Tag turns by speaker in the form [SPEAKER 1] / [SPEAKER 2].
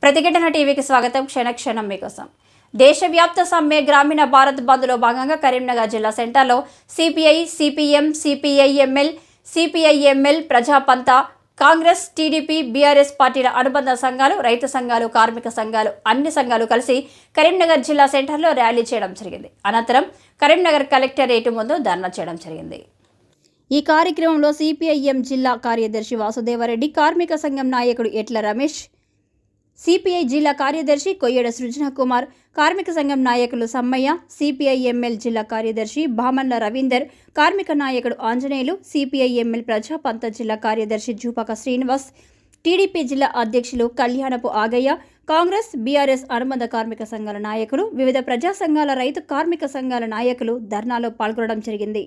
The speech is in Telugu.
[SPEAKER 1] ప్రతిఘటన టీవీకి స్వాగతం. క్షణక్షణం మీకోసం. దేశవ్యాప్త సమ్మె గ్రామీణ భారత్ బంద్లో భాగంగా కరీంనగర్ జిల్లా సెంటర్లో CPI, CPM, CPIML, ప్రజాపంత, Congress, TDP, BRS పార్టీల అనుబంధ సంఘాలు, రైతు సంఘాలు, కార్మిక సంఘాలు అన్ని సంఘాలు కలిసి కరీంనగర్ జిల్లా సెంటర్లో ర్యాలీ చేయడం జరిగింది. అనంతరం కరీంనగర్ కలెక్టరేట్ ముందు ధర్నా చేయడం జరిగింది. ఈ కార్యక్రమంలో సిపిఐఎం జిల్లా కార్యదర్శి వాసుదేవరెడ్డి, కార్మిక సంఘం నాయకుడు ఎట్ల రమేష్, సిపిఐ జిల్లా కార్యదర్శి కొయ్యడ సృజన కుమార్, కార్మిక సంఘం నాయకులు సమ్మయ్య, సిపిఐఎంఎల్ జిల్లా కార్యదర్శి భామన్ల రవీందర్, కార్మిక నాయకుడు ఆంజనేయులు, సిపిఐఎంఎల్ ప్రజాపంత జిల్లా కార్యదర్శి జూపక శ్రీనివాస్, టీడీపీ జిల్లా అధ్యక్షులు కళ్యాణపు ఆగయ్య, కాంగ్రెస్, బీఆర్ఎస్ అనుబంధ కార్మిక సంఘాల నాయకులు, వివిధ ప్రజా సంఘాల, రైతు కార్మిక సంఘాల నాయకులు ధర్నాలో పాల్గొనడం జరిగింది.